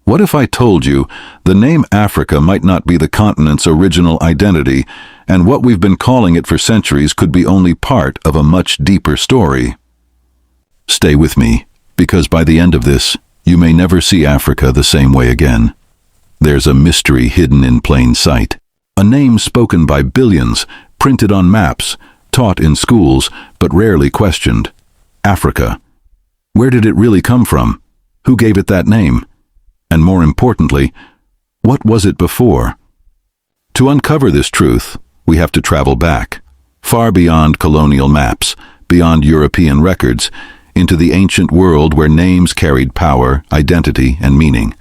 What if I told you the name Africa might not be the continent's original identity, and what we've been calling it for centuries could be only part of a much deeper story? Stay with me, because by the end of this, you may never see Africa the same way again. There's a mystery hidden in plain sight. A name spoken by billions, printed on maps, taught in schools, but rarely questioned. Africa. Where did it really come from? Who gave it that name? And more importantly, what was it before? To uncover this truth, we have to travel back, far beyond colonial maps, beyond European records, into the ancient world where names carried power, identity, and meaning.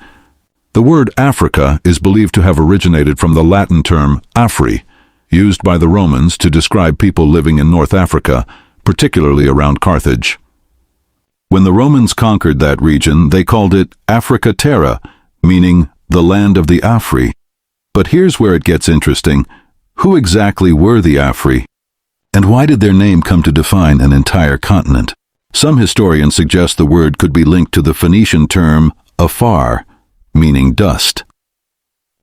The word Africa is believed to have originated from the Latin term Afri, used by the Romans to describe people living in North Africa, particularly around Carthage. When the Romans conquered that region, they called it Africa Terra, meaning the land of the Afri. But here's where it gets interesting. Who exactly were the Afri? And why did their name come to define an entire continent? Some historians suggest the word could be linked to the Phoenician term afar, meaning dust.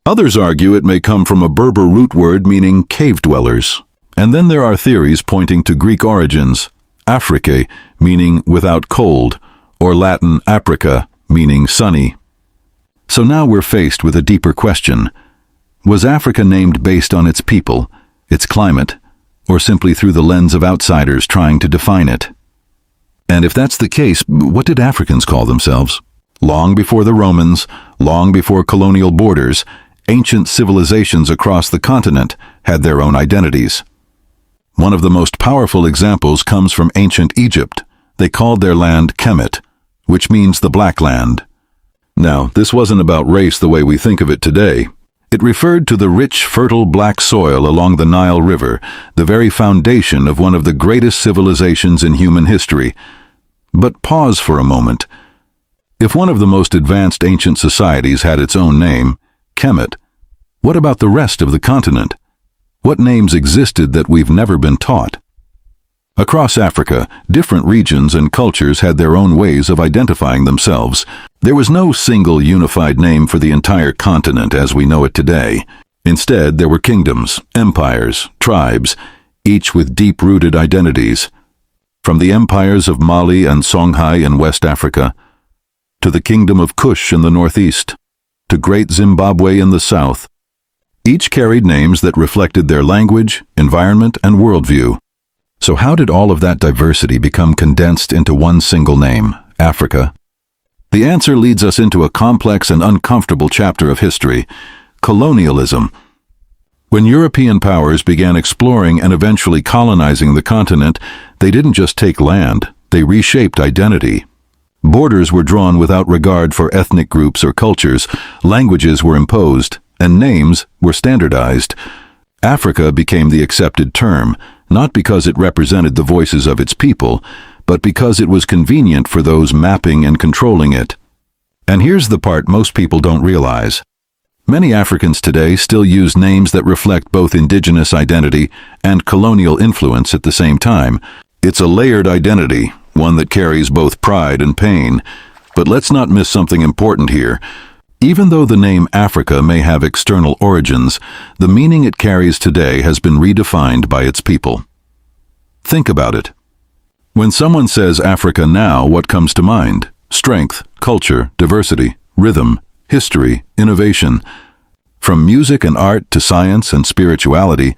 Others argue it may come from a Berber root word meaning cave dwellers. And then there are theories pointing to Greek origins, Africae, meaning without cold, or Latin aprica, meaning sunny. So now we're faced with a deeper question. Was Africa named based on its people, its climate, or simply through the lens of outsiders trying to define it? And if that's the case, what did Africans call themselves? Long before the Romans, long before colonial borders, ancient civilizations across the continent had their own identities. One of the most powerful examples comes from ancient Egypt. They called their land Kemet, which means the Black Land. Now, this wasn't about race the way we think of it today. It referred to the rich, fertile black soil along the Nile River, the very foundation of one of the greatest civilizations in human history. But pause for a moment. If one of the most advanced ancient societies had its own name, Kemet, what about the rest of the continent? What names existed that we've never been taught? Across Africa, different regions and cultures had their own ways of identifying themselves. There was no single unified name for the entire continent as we know it today. Instead, there were kingdoms, empires, tribes, each with deep-rooted identities. From the empires of Mali and Songhai in West Africa, to the kingdom of Kush in the northeast, to Great Zimbabwe in the south, each carried names that reflected their language, environment, and worldview. So how did all of that diversity become condensed into one single name, Africa? The answer leads us into a complex and uncomfortable chapter of history, colonialism. When European powers began exploring and eventually colonizing the continent, they didn't just take land, they reshaped identity. Borders were drawn without regard for ethnic groups or cultures, languages were imposed, and names were standardized. Africa became the accepted term, not because it represented the voices of its people, but because it was convenient for those mapping and controlling it. And here's the part most people don't realize. Many Africans today still use names that reflect both indigenous identity and colonial influence at the same time. It's a layered identity, one that carries both pride and pain. But let's not miss something important here. Even though the name Africa may have external origins, the meaning it carries today has been redefined by its people. Think about it. When someone says Africa now, what comes to mind? Strength, culture, diversity, rhythm, history, innovation. From music and art to science and spirituality,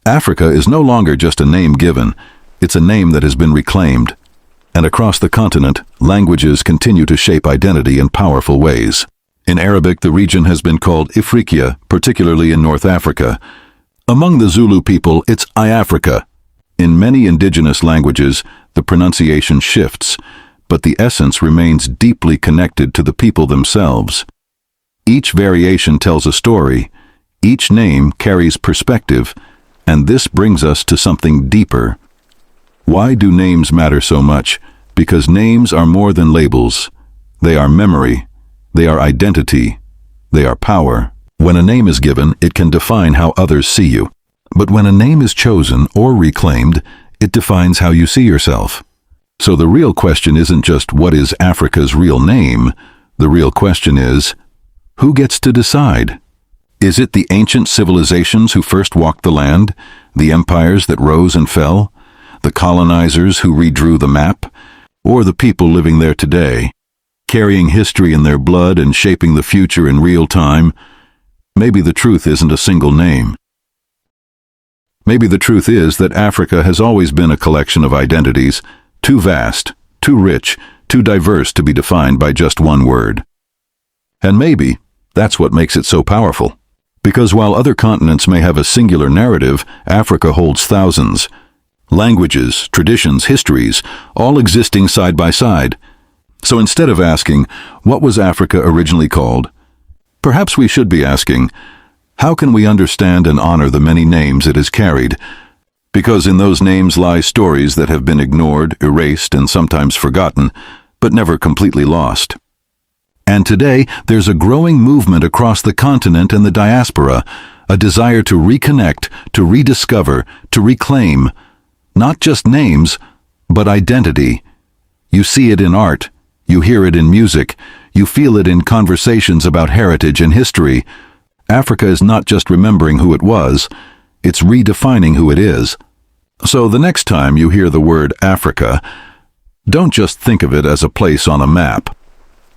Africa is no longer just a name given, it's a name that has been reclaimed. And across the continent, languages continue to shape identity in powerful ways. In Arabic, the region has been called Ifriqiya, particularly in North Africa. Among the Zulu people, it's I-Africa. In many indigenous languages, the pronunciation shifts, but the essence remains deeply connected to the people themselves. Each variation tells a story, each name carries perspective, and this brings us to something deeper. Why do names matter so much? Because names are more than labels. They are memory. They are identity. They are power. When a name is given, it can define how others see you. But when a name is chosen or reclaimed, it defines how you see yourself. So the real question isn't just what is Africa's real name? The real question is, Who gets to decide? Is it the ancient civilizations who first walked the land, the empires that rose and fell, the colonizers who redrew the map, or the people living there today, carrying history in their blood and shaping the future in real time? Maybe the truth isn't a single name. Maybe the truth is that Africa has always been a collection of identities, too vast, too rich, too diverse to be defined by just one word. And maybe that's what makes it so powerful. Because while other continents may have a singular narrative, Africa holds thousands. Languages, traditions, histories, all existing side by side. So instead of asking, what was Africa originally called? Perhaps we should be asking, how can we understand and honor the many names it has carried? Because in those names lie stories that have been ignored, erased, and sometimes forgotten, but never completely lost. And today, there's a growing movement across the continent and the diaspora, a desire to reconnect, to rediscover, to reclaim, not just names, but identity. You see it in art, you hear it in music, you feel it in conversations about heritage and history. Africa is not just remembering who it was, it's redefining who it is. So the next time you hear the word Africa, don't just think of it as a place on a map.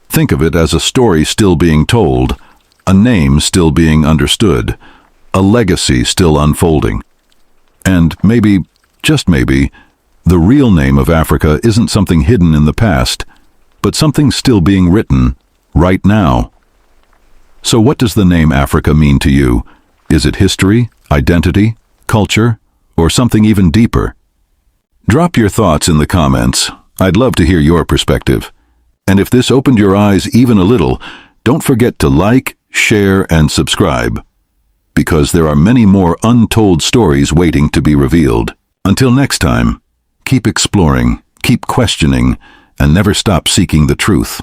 Think of it as a story still being told, a name still being understood, a legacy still unfolding. And maybe, just maybe, the real name of Africa isn't something hidden in the past, but something still being written, right now. So what does the name Africa mean to you? Is it history, identity, culture, or something even deeper? Drop your thoughts in the comments. I'd love to hear your perspective. And if this opened your eyes even a little, don't forget to like, share, and subscribe, because there are many more untold stories waiting to be revealed. Until next time, keep exploring, keep questioning, and never stop seeking the truth.